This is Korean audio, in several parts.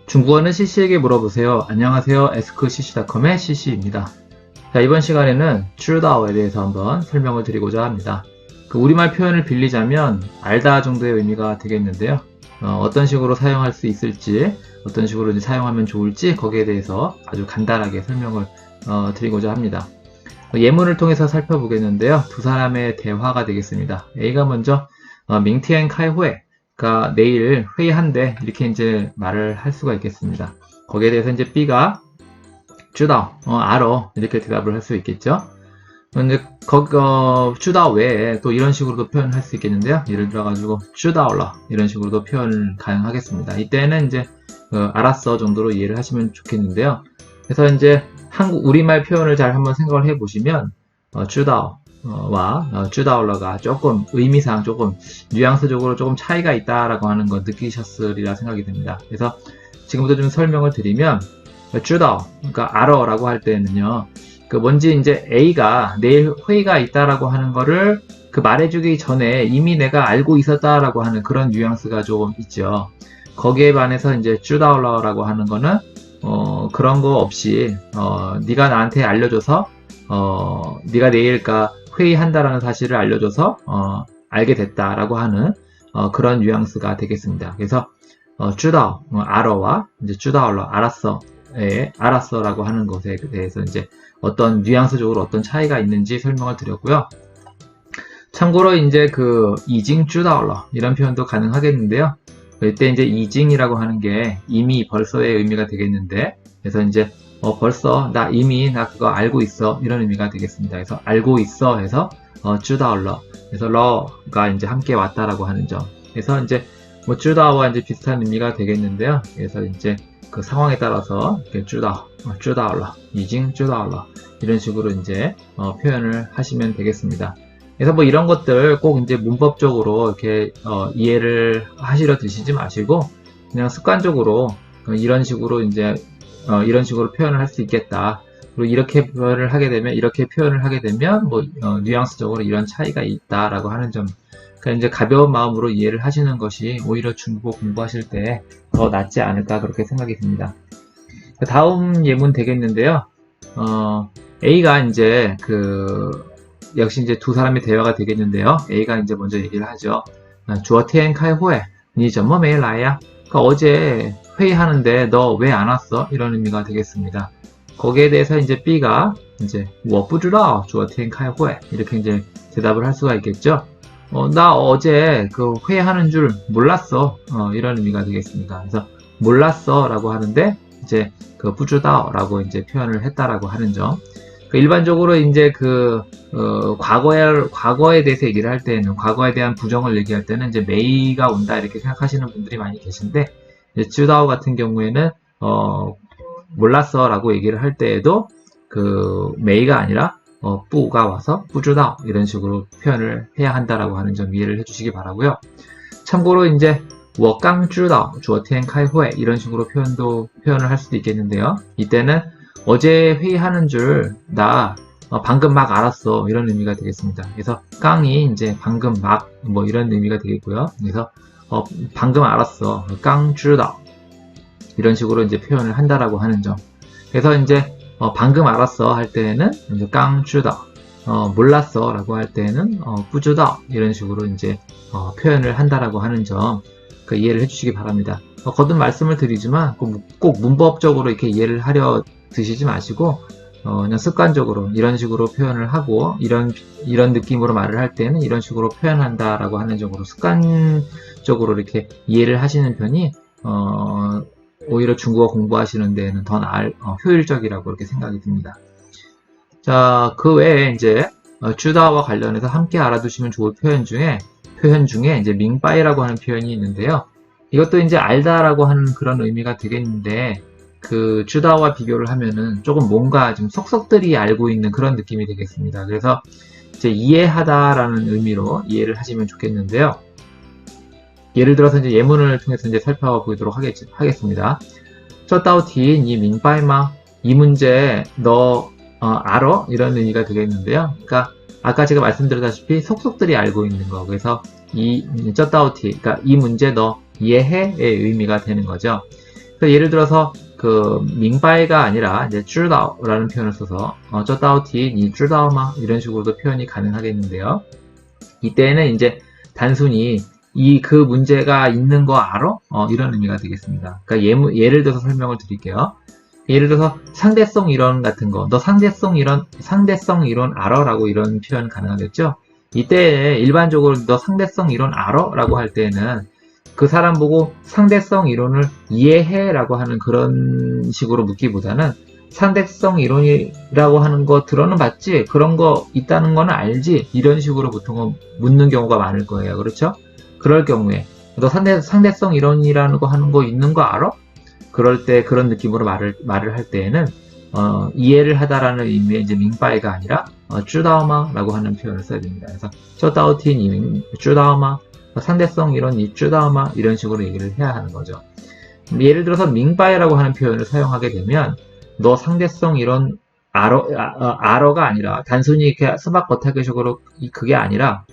중국어는 CC에게 물어보세요. 안녕하세요. askcc.com의 CC입니다. 자, 이번 시간에는 知道에 대해서 한번 설명을 드리고자 합니다. 우리말 표현을 빌리자면 알다 정도의 의미가 되겠는데요. 어떤 식으로 사용할 수 있을지, 어떤 식으로 이제 사용하면 좋을지 거기에 대해서 아주 간단하게 설명을 드리고자 합니다. 예문을 통해서 살펴보겠는데요. 두 사람의 대화가 되겠습니다. A가 먼저 밍티엔 카이호에 그러니까 내일 회의한대 이렇게 이제 말을 할 수가 있겠습니다. 거기에 대해서 이제 B가 知道 알어 이렇게 대답을 할 수 있겠죠. 근데知道외에 또 이런 식으로도 표현할 수 있겠는데요. 예를 들어 가지고 知道了 이런 식으로도 표현 가능하겠습니다. 이때는 이제 알았어 정도로 이해를 하시면 좋겠는데요. 그래서 이제 우리말 표현을 잘 한번 생각을 해 보시면 知道와 知道了가 조금 의미상 조금 뉘앙스적으로 조금 차이가 있다라고 하는 거 느끼셨으리라 생각이 듭니다. 그래서 지금부터 좀 설명을 드리면 知道 그러니까 알어라고 할 때는요. 뭔지 이제 A가 내일 회의가 있다라고 하는 거를 말해주기 전에 이미 내가 알고 있었다라고 하는 그런 뉘앙스가 조금 있죠. 거기에 반해서 이제 知道了라고 하는 거는 그런 거 없이 네가 나한테 알려줘서 네가 내일 회의한다라는 사실을 알려줘서 알게 됐다라고 하는 그런 뉘앙스가 되겠습니다. 그래서 知道 알어와 이제 知道了 알았어 알았어라고 하는 것에 대해서 이제 어떤 뉘앙스적으로 어떤 차이가 있는지 설명을 드렸고요. 참고로 이제 이징 知道了 이런 표현도 가능하겠는데요. 이때 이제 이징이라고 하는 게 이미 벌써의 의미가 되겠는데, 그래서 이제 벌써 나 그거 알고 있어 이런 의미가 되겠습니다. 그래서 알고 있어 해서 知道了 그래서 러가 이제 함께 왔다라고 하는 점. 그래서 이제 知道와 이제 비슷한 의미가 되겠는데요. 그래서 이제 상황에 따라서 이렇게 知道了 이징 知道了 이런 식으로 이제 표현을 하시면 되겠습니다. 그래서 이런 것들 꼭 이제 문법적으로 이렇게 이해를 하시려 드시지 마시고 그냥 습관적으로 이런 식으로 이제 이런 식으로 표현을 할 수 있겠다. 그리고 이렇게 표현을 하게 되면 뉘앙스적으로 이런 차이가 있다라고 하는 점. 그러니까 이제 가벼운 마음으로 이해를 하시는 것이 오히려 중국어 공부하실 때 더 낫지 않을까 그렇게 생각이 듭니다. 다음 예문 되겠는데요. A가 이제 역시 이제 두 사람의 대화가 되겠는데요. A가 이제 먼저 얘기를 하죠. 昨天开会你怎么没来呀? 그러니까 어제 회의하는데 너 왜 안 왔어? 이런 의미가 되겠습니다. 거기에 대해서 이제 B가 이제 我不知道昨天开会 이렇게 이제 대답을 할 수가 있겠죠. 나 어제 회의하는 줄 몰랐어. 이런 의미가 되겠습니다. 그래서 몰랐어 라고 하는데 이제 不知道라고 이제 표현을 했다라고 하는 점. 일반적으로 이제 과거에 대해서 얘기를 할 때는, 과거에 대한 부정을 얘기할 때는 이제 may가 온다 이렇게 생각하시는 분들이 많이 계신데, 이제 知道 같은 경우에는, 몰랐어 라고 얘기를 할 때에도 may가 아니라, 뿌가 와서 不知道 이런 식으로 표현을 해야 한다라고 하는 점 이해를 해주시기 바라고요. 참고로 이제, 我刚知道昨天开会 이런 식으로 표현을 할 수도 있겠는데요. 이때는 어제 회의하는 줄 나 방금 막 알았어 이런 의미가 되겠습니다. 그래서 깡이 이제 방금 막 이런 의미가 되겠고요. 그래서 방금 알았어 깡知道 이런 식으로 이제 표현을 한다라고 하는 점. 그래서 이제 방금 알았어 할 때는 이제 깡知道 몰랐어 라고 할 때는 不知道 이런 식으로 이제 표현을 한다라고 하는 점 이해를 해주시기 바랍니다. 거듭 말씀을 드리지만 꼭 문법적으로 이렇게 이해를 하려 드시지 마시고 그냥 습관적으로 이런 식으로 표현을 하고 이런 느낌으로 말을 할 때는 이런 식으로 표현한다라고 하는 쪽으로 습관적으로 이렇게 이해를 하시는 편이 오히려 중국어 공부하시는 데에는 더 효율적이라고 이렇게 생각이 듭니다. 자, 그 외에 이제 知道와 관련해서 함께 알아두시면 좋을 표현 중에 이제 밍바이라고 하는 표현이 있는데요. 이것도 이제 알다라고 하는 그런 의미가 되겠는데 知道와 비교를 하면은 조금 뭔가 좀 속속들이 알고 있는 그런 느낌이 되겠습니다. 그래서 이제 이해하다라는 의미로 이해를 하시면 좋겠는데요. 예를 들어서 이제 예문을 통해서 이제 살펴보도록 하겠습니다. 这道题你明白吗? 이 문제 너 알아? 이런 의미가 되겠는데요. 그러니까 아까 제가 말씀드렸다시피 속속들이 알고 있는 거. 그래서 이 这道题 그러니까 이 문제 너 이해해?의 의미가 되는 거죠. 그래서 예를 들어서 그 밍바이가 아니라 이제 쭈다오라는 표현을 써서 쩌다오티 니 쭈다오마 이런 식으로도 표현이 가능하겠는데요. 이때는 이제 단순히 그 문제가 있는 거 알아? 이런 의미가 되겠습니다. 그러니까 예를 들어서 설명을 드릴게요. 예를 들어서 상대성 이론 같은 거, 너 상대성 이론 알아? 라고 이런 표현 가능하겠죠? 이때 일반적으로 너 상대성 이론 알아? 라고 할 때는 그 사람 보고 상대성 이론을 이해해? 라고 하는 그런 식으로 묻기보다는 상대성 이론이라고 하는 거 들어는 봤지? 그런 거 있다는 거는 알지? 이런 식으로 보통 묻는 경우가 많을 거예요. 그렇죠? 그럴 경우에 너 상대성 이론이라는 거 하는 거 있는 거 알아? 그럴 때 그런 느낌으로 말을 할 때에는 이해를 하다라는 의미의 이제 밍바이가 아니라 쭈다오마라고 하는 표현을 써야 됩니다. 그래서 쩌다오티니 쭈다오마 상대성 이론 이 쭈다오마 이런 식으로 얘기를 해야 하는 거죠. 예를 들어서 밍바이라고 하는 표현을 사용하게 되면 너 상대성 이론 알어가 아니라 단순히 이렇게 수박 겉핥기식으로 그게 아니라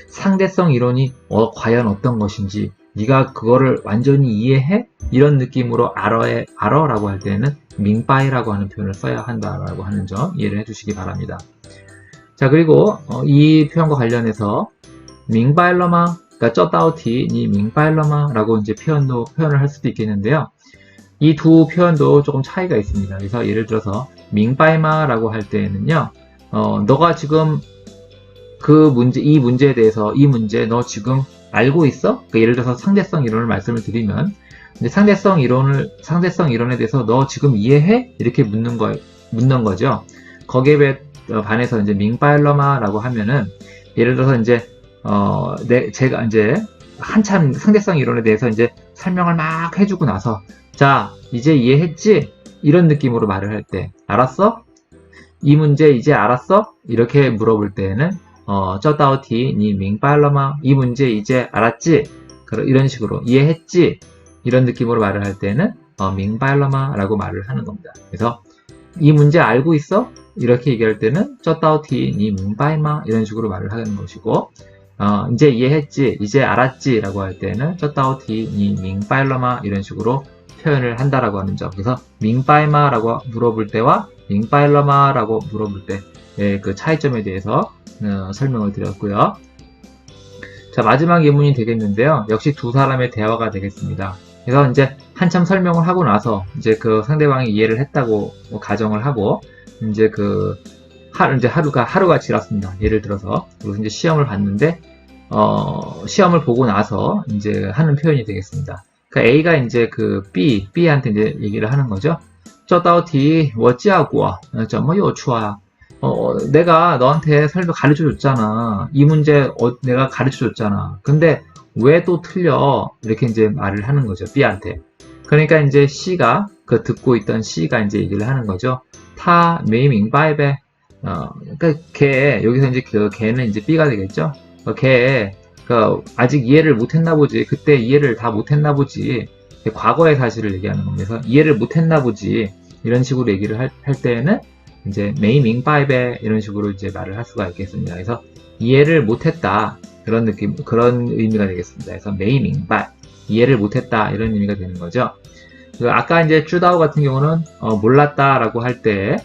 상대성 이론이 과연 어떤 것인지 네가 그거를 완전히 이해해? 이런 느낌으로 알어라고 할 때는 밍바이라고 하는 표현을 써야 한다라고 하는 점 이해를 해주시기 바랍니다. 자, 그리고 이 표현과 관련해서 밍바일러마, 그러니까 쩌다오티 니 밍바일러마라고 이제 표현을 할 수도 있겠는데요. 이 두 표현도 조금 차이가 있습니다. 그래서 예를 들어서 밍바이마라고 할 때는요, 너가 지금 이 문제 너 지금 알고 있어? 그러니까 예를 들어서 상대성 이론을 말씀을 드리면, 상대성 이론에 대해서 너 지금 이해해? 이렇게 묻는 거죠. 거기에 반해서 이제 밍바일러마라고 하면은, 예를 들어서 이제, 제가 이제 한참 상대성 이론에 대해서 이제 설명을 막 해주고 나서, 자, 이제 이해했지? 이런 느낌으로 말을 할 때, 알았어? 이 문제 이제 알았어? 이렇게 물어볼 때는, 쩌다오티 니 밍바일러마 이 문제 이제 알았지? 이런 식으로 이해했지? 이런 느낌으로 말을 할 때는 밍바일러마 라고 말을 하는 겁니다. 그래서 이 문제 알고 있어? 이렇게 얘기할 때는 쩌다오티 니 밍바이마 이런 식으로 말을 하는 것이고, 이제 이해했지? 이제 알았지? 라고 할 때는 쩌다오티 니 밍바일러마 이런 식으로 표현을 한다라고 하는 점. 그래서 밍바이마라고 물어볼 때와 밍바일러마라고 물어볼 때 그 차이점에 대해서 설명을 드렸고요. 자, 마지막 예문이 되겠는데요. 역시 두 사람의 대화가 되겠습니다. 그래서 이제 한참 설명을 하고 나서 이제 그 상대방이 이해를 했다고 가정을 하고 이제 하루가 지났습니다. 예를 들어서 그리고 이제 시험을 봤는데 시험을 보고 나서 이제 하는 표현이 되겠습니다. 그러니까 A가 이제 B한테 이제 얘기를 하는 거죠. 这道题我教过,怎么有错啊? 내가 너한테 가르쳐 줬잖아. 이 문제 내가 가르쳐 줬잖아. 근데 왜 또 틀려? 이렇게 이제 말을 하는 거죠. B한테. 그러니까 이제 C가 듣고 있던 C가 이제 얘기를 하는 거죠. 타 메이밍바이베. 그러니까 여기서 이제 걔는 이제 B가 되겠죠. 아직 이해를 못했나 보지. 그때 이해를 다 못했나 보지. 과거의 사실을 얘기하는 겁니다. 그래서 이해를 못했나 보지. 이런 식으로 얘기를 할 때에는 이제 메이밍바이베 이런 식으로 이제 말을 할 수가 있겠습니다. 그래서 이해를 못했다 그런 의미가 되겠습니다. 그래서 메이밍바이 이해를 못했다 이런 의미가 되는 거죠. 아까 이제 쭈다오 같은 경우는 몰랐다라고 할 때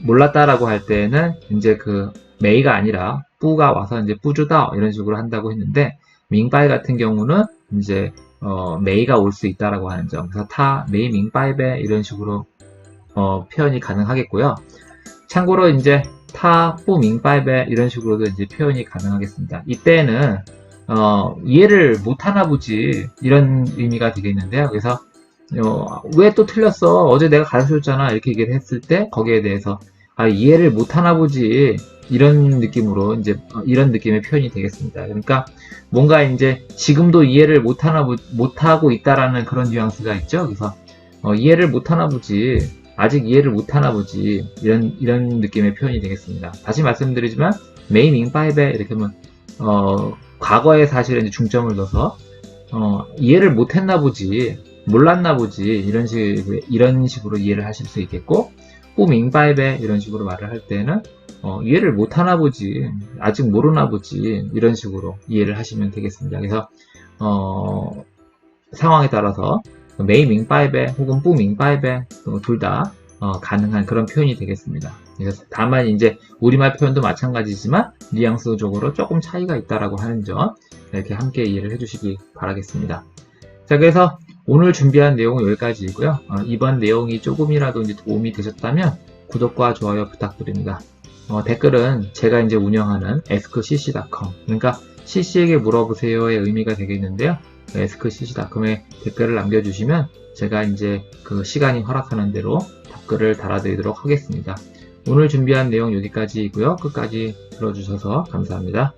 몰랐다라고 할 때는 이제 메이가 아니라 뿌가 와서 이제 뿌주다 이런 식으로 한다고 했는데 밍바이 같은 경우는 이제 메이가 올 수 있다라고 하는 점. 그래서 타 메이 밍바이베 이런 식으로 표현이 가능하겠고요. 참고로 이제 타, 뿌, 밍바이베 이런 식으로도 이제 표현이 가능하겠습니다. 이때는 이해를 못하나 보지 이런 의미가 되겠는데요. 그래서 왜 또 틀렸어? 어제 내가 가르쳐줬잖아. 이렇게 얘기를 했을 때 거기에 대해서 이해를 못하나 보지 이런 느낌으로 이제 이런 느낌의 표현이 되겠습니다. 그러니까 뭔가 이제 지금도 이해를 못하고 있다라는 그런 뉘앙스가 있죠. 그래서 이해를 못하나 보지. 아직 이해를 못하나 보지. 이런 느낌의 표현이 되겠습니다. 다시 말씀드리지만, 메이밍바이베 이렇게 하면, 과거의 사실에 이제 중점을 둬서, 이해를 못했나 보지. 몰랐나 보지. 이런 식으로 이해를 하실 수 있겠고, 뿌밍바이베 이런 식으로 말을 할 때는, 이해를 못하나 보지. 아직 모르나 보지. 이런 식으로 이해를 하시면 되겠습니다. 그래서, 상황에 따라서 메이 밍바이베 혹은 뿌 밍바이베 둘 다 가능한 그런 표현이 되겠습니다. 그래서 다만 이제 우리말 표현도 마찬가지지만 뉘앙스적으로 조금 차이가 있다라고 하는 점 이렇게 함께 이해를 해주시기 바라겠습니다. 자, 그래서 오늘 준비한 내용은 여기까지이고요. 이번 내용이 조금이라도 이제 도움이 되셨다면 구독과 좋아요 부탁드립니다. 댓글은 제가 이제 운영하는 askcc.com, 그러니까 cc에게 물어보세요의 의미가 되겠는데요. askcc.com에 댓글을 남겨주시면 제가 이제 그 시간이 허락하는 대로 답글을 달아드리도록 하겠습니다. 오늘 준비한 내용 여기까지이고요. 끝까지 들어주셔서 감사합니다.